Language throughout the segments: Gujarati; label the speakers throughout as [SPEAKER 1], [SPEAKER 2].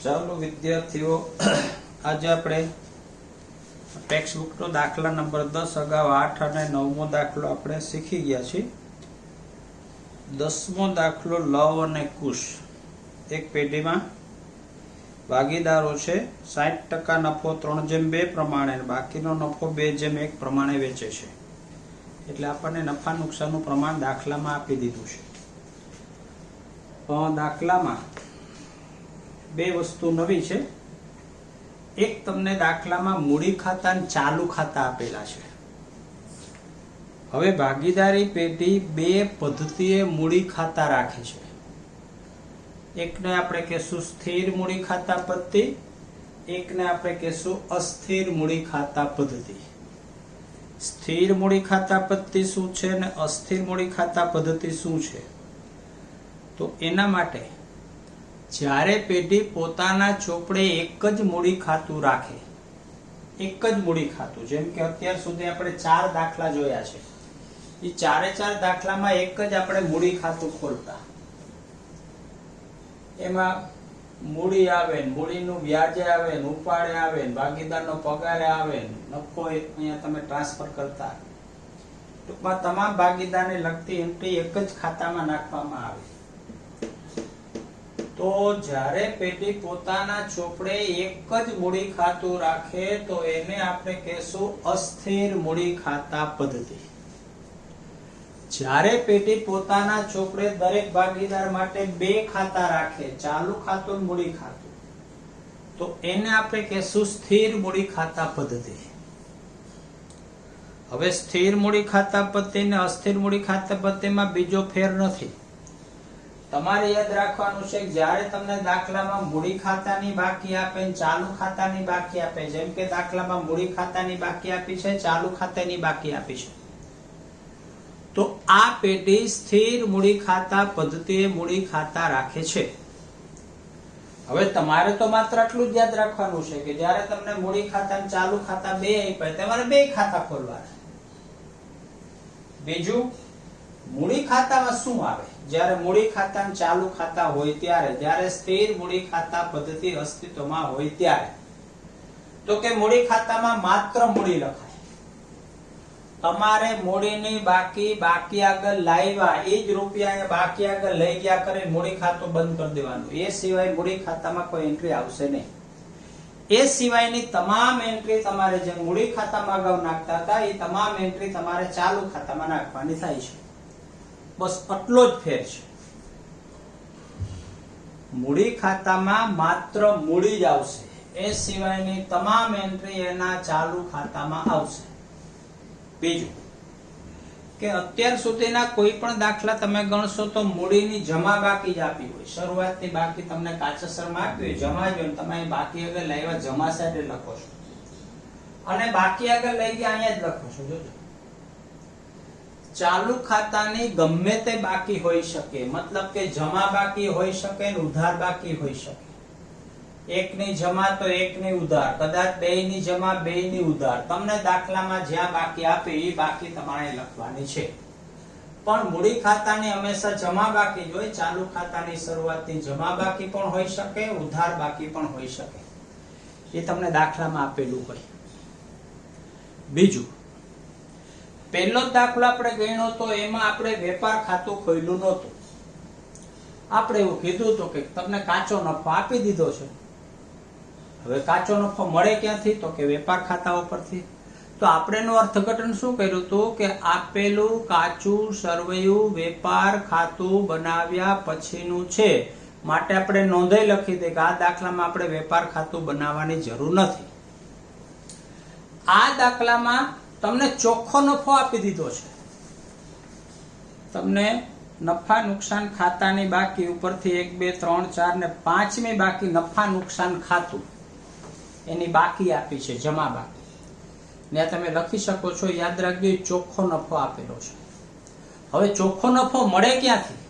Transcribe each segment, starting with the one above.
[SPEAKER 1] ચાલો વિદ્યાર્થીઓ, આજે આપણે ટેક્સ્ટ બુક નો દાખલા નંબર 10 અગાઉ 8 અને 9મો દાખલો આપણે શીખી ગયા છીએ। 10મો દાખલો લવ અને કુશ। એક પેઢીમાં ભાગીદારો છે, 60% નફો 3:2 પ્રમાણે અને બાકીનો નફો 2:1 પ્રમાણે વેચે છે। એટલે આપણને નફા નુકસાનનું પ્રમાણ દાખલામાં આપી દીધું છે। દાખલામાં બે વસ્તુ નવી છે। એક તમને દાખલામાં મૂડી ખાતા અને ચાલુ ખાતા આપેલા છે। હવે ભાગીદારી પેઢી બે પદ્ધતિએ મૂડી ખાતા રાખે છે। એકને આપણે કહેશું સ્થિર મૂડી ખાતા પદ્ધતિ, એકને આપણે કહેશું અસ્થિર મૂડી ખાતા પદ્ધતિ। સ્થિર મૂડી ખાતા પદ્ધતિ શું છે અને અસ્થિર મૂડી ખાતા પદ્ધતિ શું છે? તો એના માટે જ્યારે પેઢી પોતાના ચોપડે એક જ મૂડી ખાતું રાખે, એક જ મૂડી ખાતું, જેમ કે અત્યાર સુધી આપણે 4 દાખલા જોયા છે, એ 4 દાખલામાં એક જ આપણે મૂડી ખાતું ખોલતા। એમાં મૂડી આવે, મૂડીનું વ્યાજ આવે, ઉપાડે આવે, ભાગીદારનો પગાર આવે, નફો અહીંયા તમે ટ્રાન્સફર કરતા। ટૂંકમાં તમામ ભાગીદારને લગતી એન્ટ્રી એક જ ખાતામાં નાખવામાં આવે। તો જ્યારે પેઢી પોતાના ચોપડે એક જ મૂડી ખાતું રાખે તો એને આપણે કહેશું અસ્થિર મૂડી ખાતા પદ્ધતિ। જ્યારે પેઢી પોતાના ચોપડે દરેક ભાગીદાર માટે 2 ખાતા રાખે, ચાલુ ખાતું અને મૂડી ખાતું, તો એને આપણે કહેશું સ્થિર મૂડી ખાતા પદ્ધતિ। હવે સ્થિર મૂડી ખાતા પદ્ધતિ અને અસ્થિર મૂડી ખાતા પદ્ધતિમાં બીજો ફેર નથી। તમારે યાદ રાખવાનું છે કે જ્યારે તમને દાખલામાં મૂડી ખાતાની બાકી આપે અને ચાલુ ખાતાની બાકી આપે, જેમ કે દાખલામાં મૂડી ખાતાની બાકી આપી છે, ચાલુ ખાતાની બાકી આપી છે, તો આ પેઢી સ્થિર મૂડી ખાતા પદ્ધતિએ મૂડી ખાતા રાખે છે। હવે તમારે તો માત્ર આટલું જ યાદ રાખવાનું છે કે જ્યારે તમને મૂડી ખાતા અને ચાલુ ખાતા બે આપ્યા, તમારે 2 ખાતા ખોલવાના। બીજું, મૂડી ખાતામાં શું આવે? જ્યારે મૂડી ખાતા અને ચાલુ ખાતા હોય ત્યારે, જ્યારે સ્થિર મૂડી ખાતા પદ્ધતિ અસ્તિત્વમાં હોય ત્યારે, તો કે મૂડી ખાતામાં માત્ર મૂડી લખાય। તમારે મૂડીની બાકી આગળ લાવ્યા, એ જ રૂપિયા બાકી આગળ લઈ ગયા કરી મૂડી ખાતું બંધ કરી દેવાનું। એ સિવાય મૂડી ખાતામાં કોઈ એન્ટ્રી આવશે નહીં। એ સિવાયની તમામ એન્ટ્રી તમારે જે મૂડી ખાતામાં અગાઉ નાખતા હતા એ તમામ એન્ટ્રી તમારે ચાલુ ખાતામાં નાખવાની થાય છે। બસ આટલો જ ફેર છે। મૂડી ખાતામાં માત્ર મૂડી જ આવશે, એ સિવાયની તમામ એન્ટ્રી એના ચાલુ ખાતામાં આવશે। બીજું કે અત્યાર સુધીના કોઈ પણ દાખલા તમે ગણશો તો મૂડીની જમા બાકી જ આપી હોય, શરૂઆતની બાકી તમને કાચેસરમાં આપી હોય, જમા જ હોય, તમે બાકી આગળ લાવ્યા જમા સાથે લખો છો અને બાકી આગળ લઈ ગયા અહીંયા જ લખો છો। જોજો, ચાલુ ખાતાની ગમે તે બાકી હોઈ શકે, મતલબ કે જમા બાકી હોઈ શકે ને ઉધાર બાકી હોઈ શકે। એકની જમા તો એકની ઉધાર, કદાચ બેયની જમા બેયની ઉધાર, તમને દાખલામાં જ્યાં બાકી આપે એ બાકી તમારે લખવાની છે। પણ મૂડી ખાતાની હંમેશા જમા બાકી જ હોય, ચાલુ ખાતાની શરૂઆતની જમા બાકી પણ હોઈ શકે, ઉધાર બાકી પણ હોઈ શકે, એ તમને દાખલામાં આપેલું હોય। બીજું, પહેલો દાખલો આપણે ગણ્યો તો એમાં આપણે વેપાર ખાતું ખોલ્યું નહોતું। આપણે એવું કીધું હતું કે તમને કાચો નફો આપી દીધો છે। હવે કાચો નફો મળે ક્યાંથી? તો કે વેપાર ખાતા ઉપરથી। તો આપણે એનું અર્થઘટન શું કર્યું હતું કે આપેલું કાચું સરવૈયું વેપાર ખાતું બનાવ્યા પછીનું છે, માટે આપણે નોંધાઈ લખી દે કે આ દાખલામાં આપણે વેપાર ખાતું બનાવવાની જરૂર નથી। આ દાખલામાં તમને ચોખ્ખો નફો આપી દીધો છે। તમને નફા નુકસાન ખાતાની બાકી ઉપરથી 1 2 3 4 ને 5મી બાકી નફા નુકસાન ખાતું એની બાકી આપી છે, જમા બાકી ને તમે લખી શકો છો। યાદ રાખજો, ચોખ્ખો નફો આપેલો છે। હવે ચોખ્ખો નફો મળે ક્યાંથી?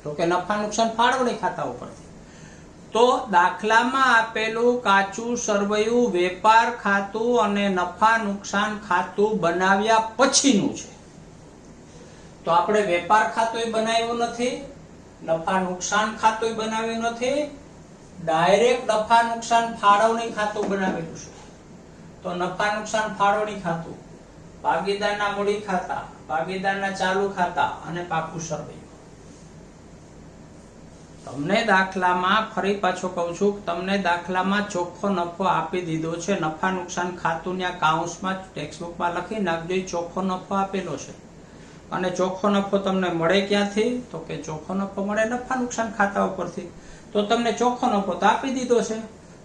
[SPEAKER 1] તો કે નફા નુકસાન ફાળવણી ખાતા ઉપરથી। તો દાખલામાં આપેલું કાચું સરવૈયું વેપાર ખાતું અને નફા નુકસાન ખાતું બનાવ્યા પછીનું છે, તો આપણે વેપાર ખાતું બનાવ્યું નથી, નફા નુકસાન ખાતું બનાવ્યું નથી, ડાયરેક્ટ નફા નુકસાન ફાળવણી ખાતું બનાવેલું છે. તો નફા નુકસાન ફાળવણી ખાતું, ભાગીદારના મૂડી ખાતા, ભાગીદારના ચાલુ ખાતા અને પાકું સરવૈયું. તમને દાખલામાં ફરી પાછો કહું છું, તમને દાખલામાં ચોખ્ખો નફો આપી દીધો છે. નફા નુકસાન ખાતુંના કાઉન્સમાં ટેક્સ્ટબુકમાં લખી નાખજો, ચોખ્ખો નફો આપેલો છે. અને ચોખ્ખો નફો તમને મળે ક્યાંથી? તો કે ચોખ્ખો નફો મળે નફા નુકસાન ખાતા ઉપરથી. તો તમને ચોખ્ખો નફો તો આપી દીધો છે,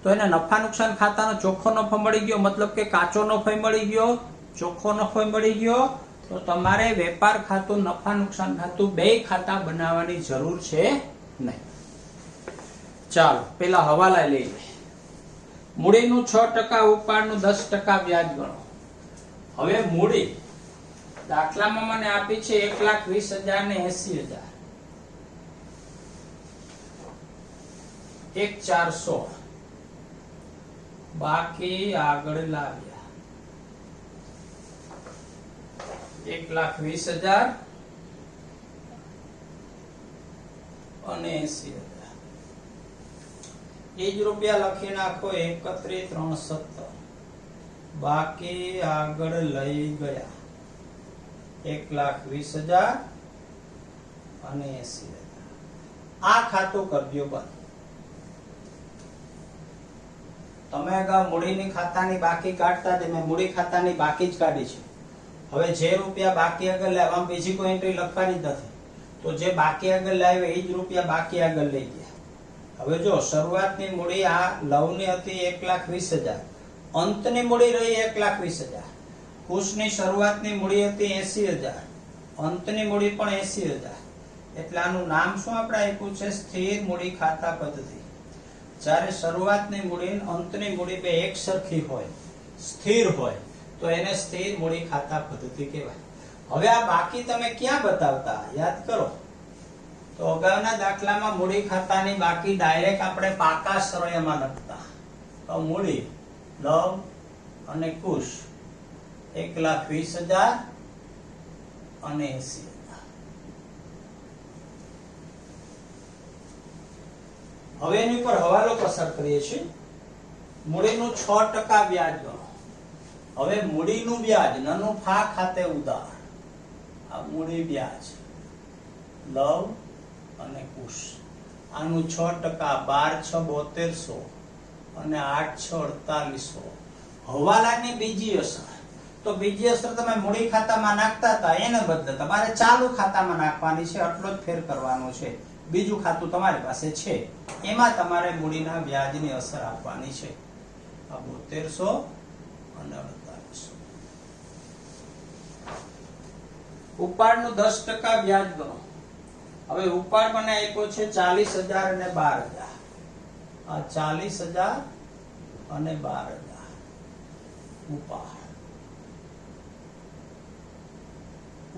[SPEAKER 1] તો એને નફા નુકસાન ખાતાનો ચોખ્ખો નફો મળી ગયો, મતલબ કે કાચો નફો મળી ગયો, ચોખ્ખો નફો મળી ગયો. તો તમારે વેપાર ખાતું, નફા નુકસાન ખાતું બે ખાતા બનાવવાની જરૂર છે નહીં. ચાલો પેલા હવાલા લઈ લે. મૂડીનું 6%, ઉપાડનું 10% વ્યાજ ગણો. હવે મૂડી દાખલામાં મને આપી છે 1,20,000 ને 80,000. 1,400 બાકી આગળ લાવ્યા. 1,20,000 અને 80,000. એ જ રૂપિયા લખી નાખો. 31,370 બાકી આગળ લઈ ગયા. 1,20,000 અને 80,000. આ ખાતું કરજો બંધ. તમે અગાઉ મૂડીની ખાતાની બાકી કાઢતા જ, મેં મૂડી ખાતાની બાકી જ કાઢી છે. હવે જે રૂપિયા બાકી આગળ લાવવા, બીજી કોઈ એન્ટ્રી લખવાની નથી. તો જે બાકી આગળ લાવ્યા એ જ રૂપિયા બાકી આગળ લઈ ગયા. હવે જો શરૂઆતની મૂડી આ લવની હતી 1,20,000, અંતની મૂડી રહી 1,20,000. કુશની શરૂઆતની મૂડી હતી 80,000, અંતની મૂડી પણ 80,000. એટલે આનું નામ શું આપણે આપ્યું છે? સ્થિર મૂડી ખાતા પદ્ધતિ. જ્યારે શરૂઆતની મૂડી અને અંતની મૂડી બે એક સરખી હોય, સ્થિર હોય, તો એને સ્થિર મૂડી ખાતા પદ્ધતિ કહેવાય. હવે આ બાકી તમે ક્યાં બતાવતા? યાદ કરો. તો અગાઉના દાખલામાં મૂડી ખાતાની બાકી ડાયરેક્ટ આપણે પાકા સરવૈયામાં લખતા. તો મૂડી, લવ અને કુશ 1,20,000 અને 80,000. હવે એની ઉપર હવાલો પસાર કરીએ છીએ. મૂડીનું 6% વ્યાજ ગણો. હવે મૂડીનું વ્યાજ નફા ખાતે ઉધાર. આ મૂડી વ્યાજ લવ અને કુશ. આનું 6%, 12,6,7200 અને 8,6,4800. હવાલાની બીજી અસર. તો બીજી અસર તમે મૂડી ખાતામાં નાખતા હતા, એને બદલે તમારે ચાલુ ખાતામાં નાખવાની છે. આટલો જ ફેર કરવાનો છે. બીજું ખાતું તમારી પાસે છે, એમાં તમારે મૂડીના વ્યાજની અસર આપવાની છે. આ 7200 અને 4800. ઉપાડનું 10% વ્યાજ ગણો. હવે ઉપાડ મને આપ્યો છે 40,000 અને 12,000. આ 40,000 અને 12,000 ઉપાડ.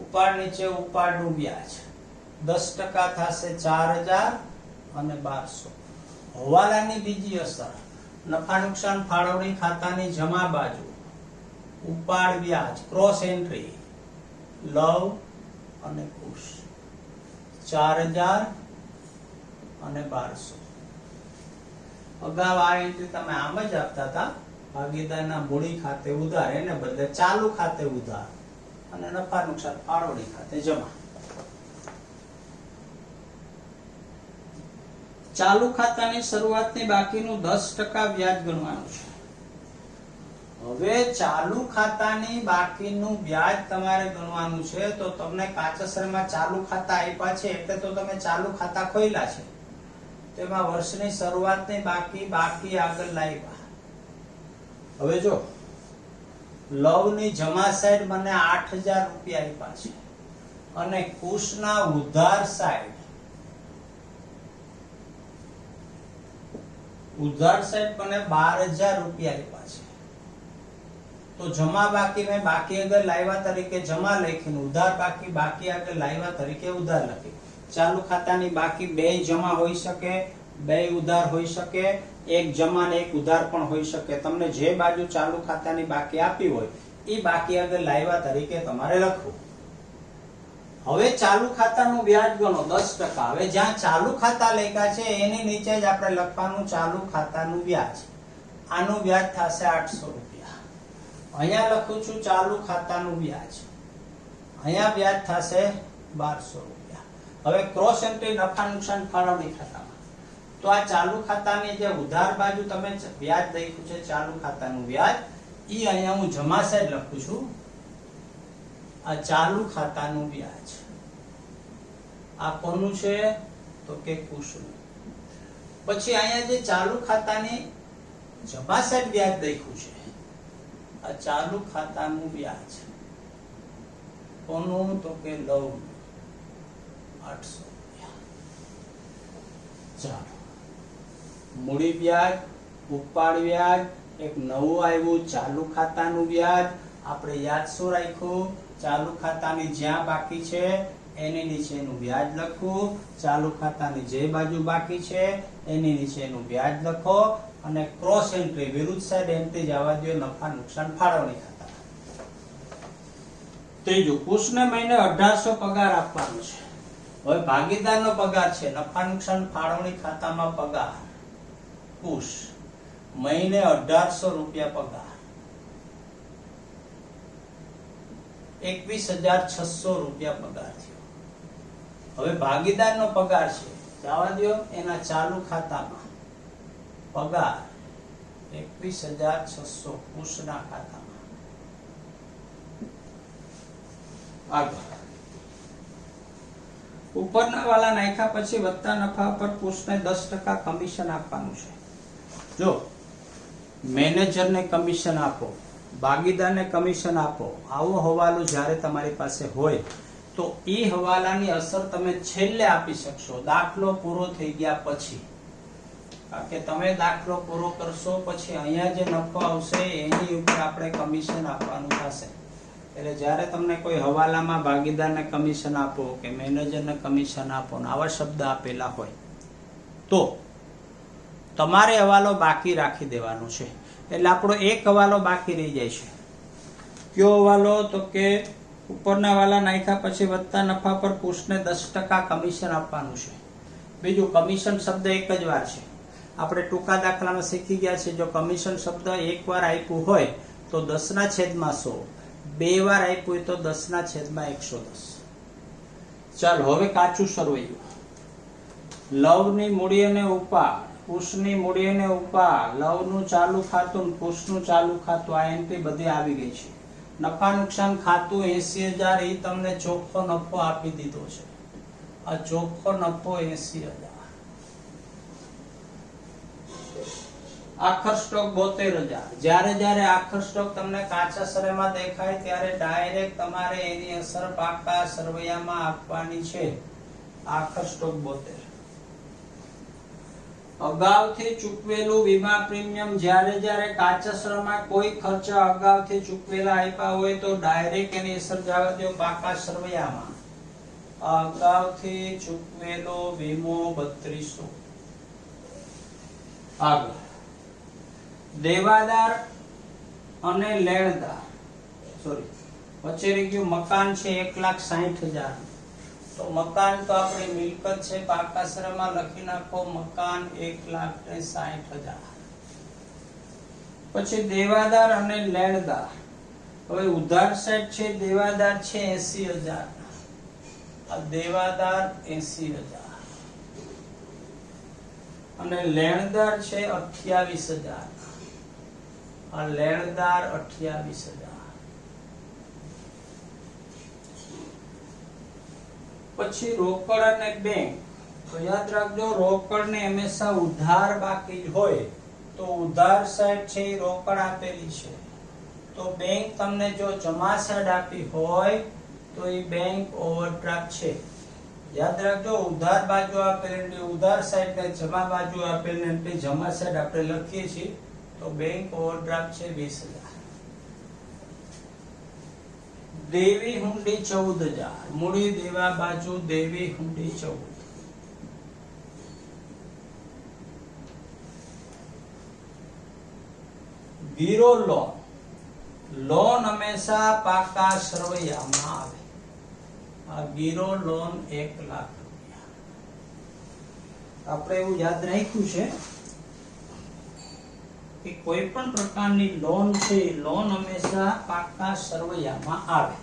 [SPEAKER 1] ઉપાડ નીચે ઉપાડનું વ્યાજ 10% થશે 4,000 અને 1200. હવાલાની બીજી અસર. નફા નુકસાન ફાળવણી ખાતાની જમા બાજુ ઉપાડ વ્યાજ ક્રોસ એન્ટ્રી લવ અને કુશ 4,000 અને 1200. અગાઉ આ એન્ટ્રી તમે આમ જ આપતા હતા. ભાગીદારના મૂડી ખાતે ઉધાર, એને બદલે ચાલુ ખાતે ઉધાર અને નફા નુકસાન ફાળવણી ખાતે જમા. ચાલુ ખાતાની શરૂઆતની બાકીનું 10% વ્યાજ ગણવાનું છે. હવે ચાલુ ખાતાની બાકીનું વ્યાજ તમારે ગણવાનું છે. તો તમને કાચસરમાં ચાલુ ખાતા આપ્યા છે, એટલે તો તમે ચાલુ ખાતા ખોલ્યા છે. તેમાં વર્ષની શરૂઆતની બાકી આગળ લાવ્યા. હવે જો લવની જમા સાઈડ મને 8,000 રૂપિયા આપ્યા છે અને કુશના ઉધાર સાઈડ મને 12,000 રૂપિયા આપ્યા છે. તો જમા બાકી મેં બાકી આગળ લાવ્યા તરીકે જમા લખીને ઉધાર બાકી આગળ લાવ્યા તરીકે ઉધાર લખી. ચાલુ ખાતાની બાકી બે જમા હોઈ શકે, બે ઉધાર હોઈ શકે, એક જમા ને એક ઉધાર પણ હોઈ શકે. તમને જે બાજુ ચાલુ ખાતાની બાકી આપી હોય એ બાકી આગળ લાવ્યા તરીકે તમારે લખવું. હવે ચાલુ ખાતાનું વ્યાજ ગણો 10%. હવે જ્યાં ચાલુ ખાતા લખ્યા છે એની નીચે જ આપણે લખવાનું ચાલુ ખાતાનું વ્યાજ. આનું વ્યાજ થશે 800 રૂપિયા. અહીંયા લખું છું ચાલુ ખાતાનું વ્યાજ, અહીંયા વ્યાજ થશે 1200 રૂપિયા. હવે ક્રોસ એન્ટ્રી નફા નુકસાન ફાળવણી ખાતામાં તો આ ચાલુ ખાતાની જે ઉધાર બાજુ તમે વ્યાજ લખ્યું છે ચાલુ ખાતાનું વ્યાજ, ઈ અહીંયા હું જમા સાઈડ લખું છું. આ ચાલુ ખાતાનું વ્યાજ આ કોનું છે તો કે કુશનું. પછી અહીંયા જે ચાલુ ખાતાની જમા સાઈડ વ્યાજ લખ્યું છે આ ચાલુ ખાતાનું વ્યાજ કોનું તો કે લવ 800 રૂપિયા. ચાલો મૂડી વ્યાજ, ઉપાડ વ્યાજ, એક નવું આવ્યું ચાલુ ખાતાનું વ્યાજ. આપણે યાદ શું રાખ્યું? ચાલુ ખાતાની જ્યાં બાકી છે એની નીચેનું વ્યાજ લખવું, ચાલુ ખાતાની જે બાજુ બાકી છે એની નીચેનું વ્યાજ લખો, અને ક્રોસ એન્ટ્રી વિરુદ્ધ સાઈડ એન્ટ્રી જવા દો નફા નુકસાન ફાળવણી ખાતા. ત્રીજું, કુશને મહિને 1800 પગાર આપવાનો છે. હવે ભાગીદારનો પગાર છે, નફા નુકસાન ફાળવણી ખાતામાં પગાર. કુશ મહિને 1800 રૂપિયા પગાર, 21,600 રૂપિયા પગાર થયો. હવે ભાગીદારનો પગાર છે, જવા દો એના ચાલુ ખાતામાં પગાર 21,600 કુશના ખાતામાં. આગળ ઉપરના વાલા નાખ્યા પછી વધતા નફા પર કુશને 10% કમિશન આપવાનું છે. જો મેનેજરને કમિશન આપો, ભાગીદારને કમિશન આપો, આવો હવાલો જ્યારે તમારી પાસે હોય તો એ હવાલાની અસર તમે છેલ્લે આપી શકશો, દાખલો પૂરો થઈ ગયા પછી. કારણ કે તમે દાખલો પૂરો કરશો પછી અહીંયા જે નફો આવશે એની ઉપર આપણે કમિશન આપવાનું થશે. એટલે જ્યારે તમને કોઈ હવાલામાં ભાગીદારને કમિશન આપો કે મેનેજરને કમિશન આપો ને આવા શબ્દ આપેલા હોય તો તમારે હવાલો બાકી રાખી દેવાનો છે. એટલે આપણો એક હવાલો બાકી રહી જાય છે. કયો હવાલો? તો કે ઉપરના વાલા નાખ્યા પછી વધતા નફા પર કુશને 10% કમિશન આપવાનું છે. બીજું, કમિશન શબ્દ એક જ વાર છે. આપણે ટૂંકા દાખલામાં શીખી ગયા છે, જો કમિશન શબ્દ એકવાર આપ્યું હોય તો 10/100, બે વાર આપ્યું હોય તો 10/110. ચાલો હવે કાચું સરવૈયું. લવની મૂડી અને ઉપાડ, કુશની મૂડી અને ઉપાડ, લવનું ચાલુ ખાતું, કુશનું ચાલુ ખાતું, આ એન્ટ્રી બધી આવી ગઈ છે. નફા નુકસાન ખાતું 80,000, એ તમને ચોખ્ખો નફો આપી દીધો છે. આ ચોખ્ખો નફો 80,000. આખર સ્ટોક 72,000. જ્યારે જ્યારે આખર સ્ટોક તમને કાચા સરવૈયામાં દેખાય ત્યારે ડાયરેક્ટ તમારે એની અસર પાકા સરવૈયામાં આપવાની છે. આખર સ્ટોક 72. અગાઉથી ચૂકવેલું વીમા પ્રીમિયમ, જ્યારે જ્યારે કાચા સરવૈયામાં કોઈ ખર્ચા અગાઉથી ચૂકવેલા આપ્યા હોય તો ડાયરેક્ટ એની અસર જવા દો પાકા સરવૈયામાં. અગાઉથી ચૂકવેલો વીમો 3200. આગળ દેવાદાર અને લેણદાર, વચ્ચે રહી ગયું મકાન છે 1,60,000. તો મકાન તો આપણી મિલકત છે, પાકા સરવૈયામાં લખી નાખો મકાન 1,60,000. પછી દેવાદાર અને લેણદાર. હવે ઉધાર સાઈડ છે, દેવાદાર છે 80,000. આ દેવાદાર 80,000 અને લેણદાર છે 28,000. આ લેણદાર 28,000. પછી રોકડ અને બેંક. તો યાદ રાખજો, રોકડ ને હંમેશા ઉધાર બાકી જ હોય તો ઉધાર સાઈડ છે એ રોકડ આપેલી છે, તો બેંક તમને જો જમા સાઈડ આપી હોય તો એ બેંક ઓવરડ્રાફ્ટ છે. યાદ રાખજો, ઉધાર બાજુ આપેલી ઉધાર સાઈડ ને જમા બાજુ આપેલી એટલે જમા સાઈડ આપણે લખીએ છીએ તો બેંક ઓવરડ્રાફ્ટ છે 20,000. દેવી હુંડી 14,000. મૂડી દેવા બાજુ દેવી હુંડી 14. ગીરો લોન. લોન હંમેશા પાકા સરવૈયામાં આવે. આ ગીરો લોન 1 લાખ રૂપિયા. આપણે એવું યાદ રાખ્યું છે કે કોઈ પણ પ્રકારની લોન છે, લોન હંમેશા પાકા સરવૈયામાં આવે.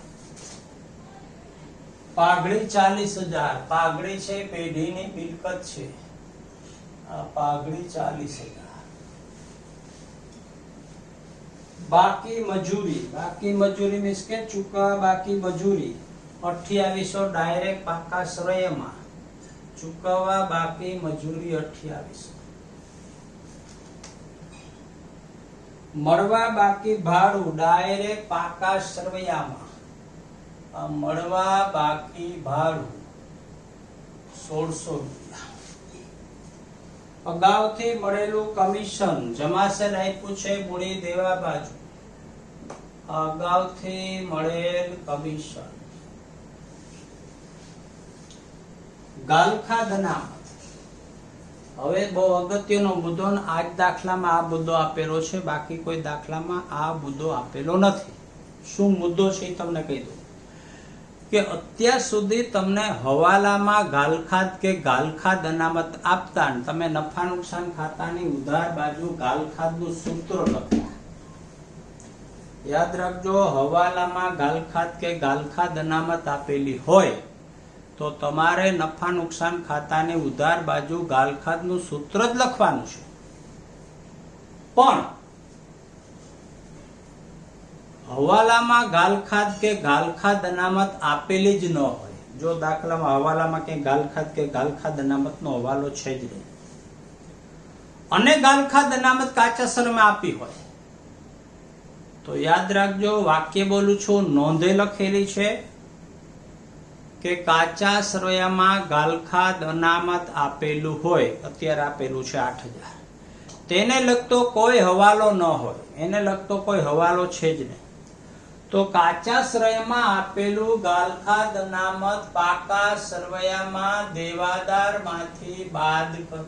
[SPEAKER 1] પાઘડી 40,000, પાઘડી છે પેઢીની મિલકત છે. આ પાઘડી 40,000. બાકી મજૂરી, બાકી મજૂરી મીન્સ કે ચૂકવવા બાકી મજૂરી 2800 ડાયરેક્ટ પાકા સરવૈયામાં. ચૂકવવા બાકી મજૂરી 2800. મળવા બાકી ભાડું ડાયરેક્ટ પાકા સરવૈયામાં. મળવા બાકી ભાડું 1600 રૂપિયા. અગાઉથી મળેલું કમિશન જમાસર આપ્યું છે મૂડી દેવા બાજુ. અગાઉથી મળેલ કમિશન. ગાલખાદ અનામત. હવે બહુ અગત્યનો મુદ્દો, આ જ દાખલામાં આ મુદ્દો આપેલો છે, બાકી કોઈ દાખલામાં આ મુદ્દો આપેલો નથી. શું મુદ્દો છે એ તમને કહી દઉં કે અત્યાર સુધી તમને હવાલામાં ગાલખાદ કે ગાલખાદ અનામત આપતા તમે નફા નુકસાન ખાતાની ઉધાર બાજુ ગાલખાદનું સૂત્ર લખ્યા. યાદ રાખજો, હવાલામાં ગાલખાદ કે ગાલખાદ અનામત આપેલી હોય તો તમારે નફા નુકસાન ખાતાની ઉધાર બાજુ ગાલખાદનું સૂત્ર જ લખવાનું છે. પણ હવાલામાં ગાલખાદ કે ગાલખાદ અનામત આપેલી જ ન હોય. જો દાખલામાં હવાલામાં કે ગાલખાદ અનામતનો હવાલો છે જ નહીં અને ગાલખાદ અનામત કાચા સરવૈયામાં આપી હોય તો યાદ રાખજો, વાક્ય બોલું છું, નોંધે લખેલી છે કે કાચા સરવૈયામાં ગાલખાદ અનામત આપેલું હોય, અત્યારે આપેલું છે 8,000, તેને લગતો કોઈ હવાલો ન હોય, એને લગતો કોઈ હવાલો છે જ નહીં, તો કાચા સરવૈયામાં આપેલું ગાલખાદ અનામત પાકા સરવૈયામાં દેવાદાર માંથી બાદ કરો.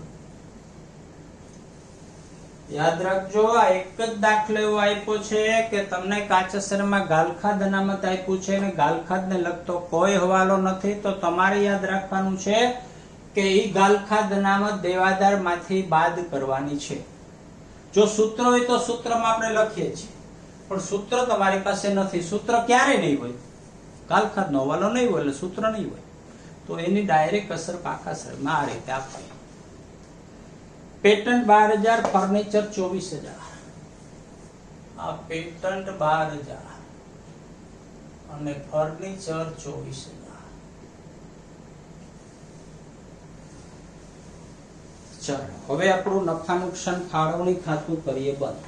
[SPEAKER 1] યાદ રાખજો, આ એક જ દાખલો એવો આપ્યો છે કે તમને કાચા સરવૈયામાં ગાલખાદ અનામત આપ્યું છે અને ગાલખાદને લગતો કોઈ હવાલો નથી, તો તમારે યાદ રાખવાનું છે કે એ ગાલખાદ અનામત દેવાદાર માંથી બાદ કરવાની છે. જો સૂત્ર હોય તો સૂત્રમાં આપણે લખીએ છીએ, પણ સૂત્ર તમારી પાસે નથી. સૂત્ર ક્યારે નહીં હોય, ગાલખાદનો હવાલો નહીં હોય એટલે સૂત્ર નહીં હોય, તો એની ડાયરેક્ટ અસર પાકા સરવૈયામાં આ રીતે આપવી. Patent 12,000, furniture 24,000. આ પેટન્ટ 12,000 અને ફર્નિચર 24,000. ચાલો હવે આપણું નફા નુકસાન ફાળવણી ખાતું કરીએ બંધ.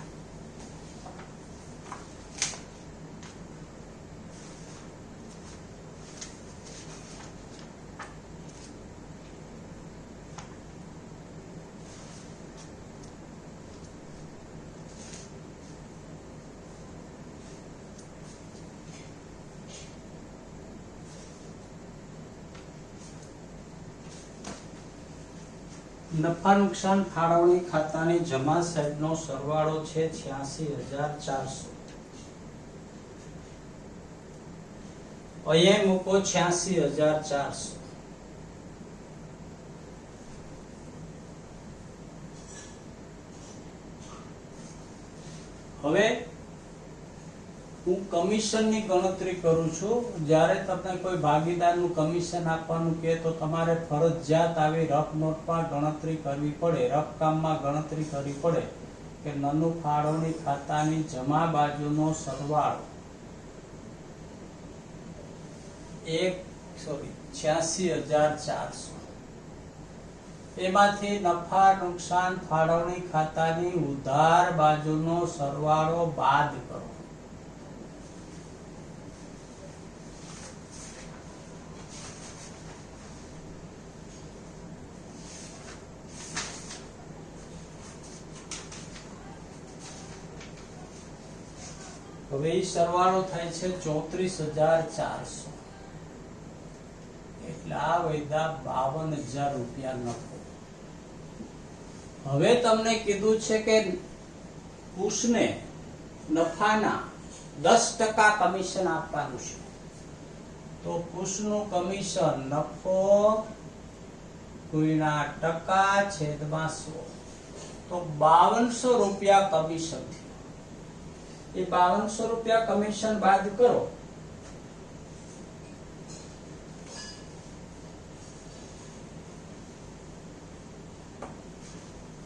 [SPEAKER 1] નફા નુકસાન ફાળવણી ખાતાની જમા સાઈડનો સરવાળો છે 86,400. અહીંયા મૂકો 86,400. હવે હું કમિશનની ગણતરી કરું છું. જ્યારે તમને કોઈ ભાગીદારનું કમિશન આપવાનું કહે તો તમારે ફરજિયાત આવી રફ નોટમાં ગણતરી કરવી પડે, રફ કામમાં ગણતરી કરવી પડે કે નાનું ફાળવણી ખાતાની જમા બાજુનો સરવાળો 86,400, એમાંથી નફા નુકસાન ફાળવણી ખાતાની ઉધાર બાજુનો સરવાળો બાદ કરો. હવે એ સરવાળો થાય છે 34,400, એટલે આ વૈધા 52,000 રૂપિયા નફો. હવે તમને કીધું છે કે ઉસને નફાના 10% કમિશન આપવાનું છે. તો કુશનું કમિશન નફો ગુણ્યા ટકા છેદમાં 100, તો 5200 રૂપિયા કમિશન થયું. એ 5200 રૂપિયા કમિશન બાદ કરો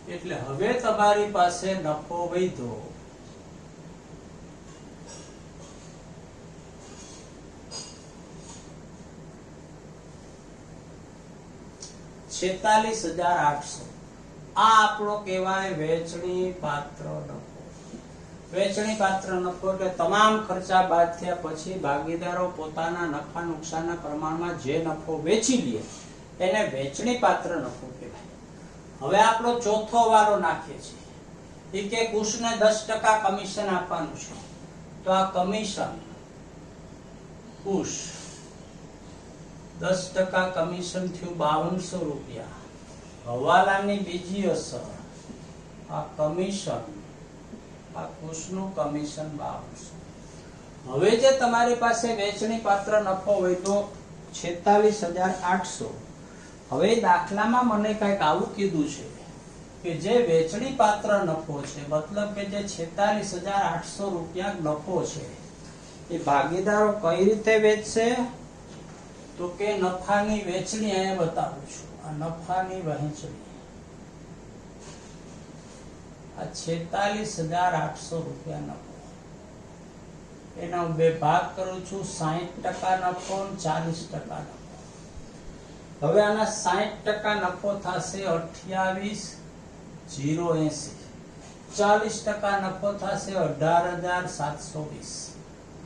[SPEAKER 1] એટલે હવે તમારી પાસે નફો વધ્યો 46800. આ આપણો કહેવાય વેચણી પાત્ર નફો. વેચણી પાત્ર નફો એટલે તમામ ખર્ચા બાદ થયા પછી ભાગીદારો પોતાના નફા નુકસાનના પ્રમાણમાં જે નફો વેચી લે એને વેચણી પાત્ર નફો કહેવાય. હવે આપણો ચોથો વારો નાખીએ છીએ કે કુશને 10% કમિશન આપવાનું છે, તો આ કમિશન કુશ 10% કમિશન થયું 5200 રૂપિયા. હવાલાની બીજી અસર આ કમિશન, આ કુશનું કમિશન 5200. હવે જે તમારી પાસે વેચણી પાત્ર નફો વધ્યો 46800. હવે દાખલામાં મને કઈક આવું કીધું છે કે જે વેચણી પાત્ર નફો છે, મતલબ કે જે 46800 રૂપિયા નફો છે એ ભાગીદારો કઈ રીતે વેચશે, તો કે નફાની વેચણી અહીંયા બતાવું છું. આ નફાની વહેંચણી, આ 46800 રૂપિયા નફો, એના હું બે ભાગ કરું છું, 60% નફો અને 40% નફો. હવે આના 60% નફો થશે 28080. 40% નફો થશે 18720.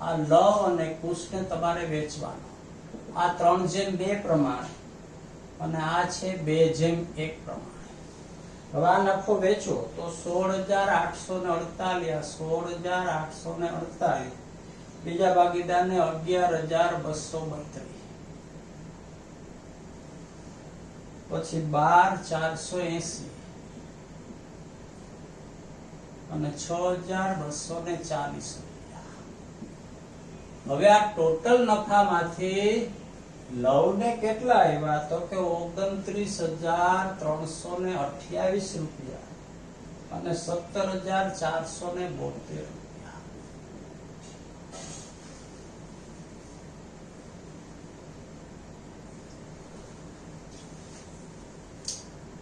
[SPEAKER 1] આ લવ અને કુશને તમારે વેચવાનો. આ 3:2 પ્રમાણે અને આ છે 2:1 પ્રમાણે. હવે આ નફો વેચો તો 16848, 16848, બીજા ભાગીદારને 11232, પછી 12480 અને 6240 રૂપિયા. હવે આ ટોટલ નફામાંથી લવને કેટલા આવ્યા, તો કે 29328 રૂપિયા અને 17472 રૂપિયા.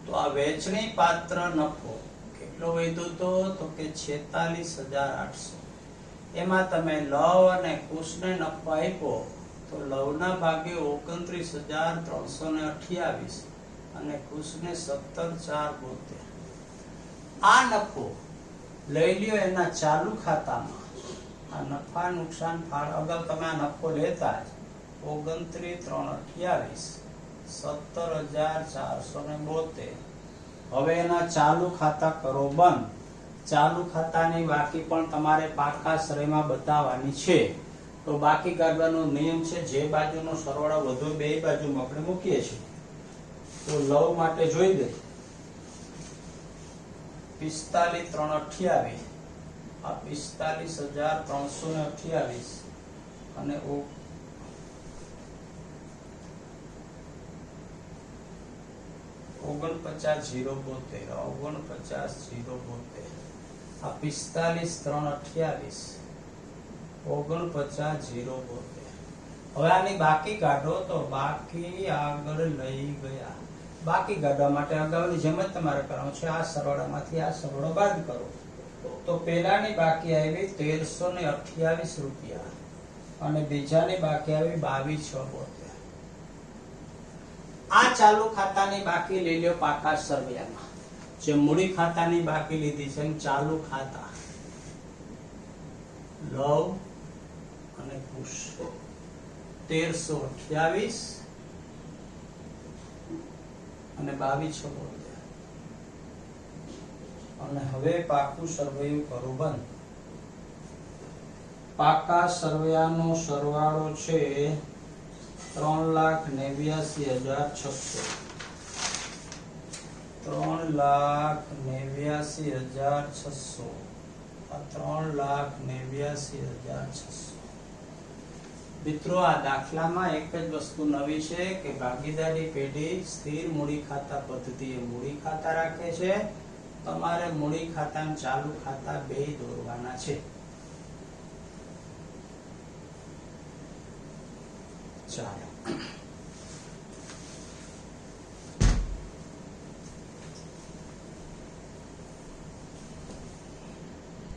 [SPEAKER 1] તો આ વેચણી પાત્ર નફો કેટલો વધ્યો તો કે 46800. એમાં તમે લવ અને કુશને નફો આપ્યો તો લવના ભાગે 29328 અને કુશને 17472. આ નફો લઈ લ્યો એના ચાલુ ખાતામાં. આ નફા નુકસાન ફાળ અગાઉ તમે આ નફો લેતા જ 29328, 17472. હવે એના ચાલુ ખાતા કરો બંધ. ચાલુ ખાતાની બાકી પણ તમારે પાકા શ્રેણીમાં બતાવવાની છે. તો બાકી કાઢવાનો નિયમ છે, જે બાજુનો સરવાળો વધુ બે બાજુમાં આપણે મૂકીએ છીએ. તો લવ માટે જોઈ દે 45328, આ 45328 અને 49072, આ 45328, 49072. હવે આની બાકી કાઢો તો બાકી આગળ લઈ ગયા. બાકી કાઢવા માટે અગાઉની જેમ જ તમારે કરવાનું છે. આ સરવાળામાંથી આ સરવાળો બાદ કરો તો પહેલાની બાકી આવી 1328 રૂપિયા અને બીજાની બાકી આવી 2276. આ ચાલુ ખાતાની બાકી લઈ લ્યો પાકા સરવાળામાં. જે મૂડી ખાતાની બાકી લીધી છે ચાલુ ખાતા લવ અને કુશ 1328 અને 2276. અને હવે પાકું સરવૈયું કરું બંધ. પાકા સરવૈયાનો સરવાળો છે 3,89,600. 3,89,600. 3,89,600. મિત્રો આ દાખલામાં એક જ વસ્તુ નવી છે કે ભાગીદારી પેઢી સ્થિર મૂડી ખાતા પદ્ધતિએ મૂડી ખાતા રાખે છે. તમારે મૂડી ખાતા અને ચાલુ ખાતા બે દોરવાના છે. ચાલો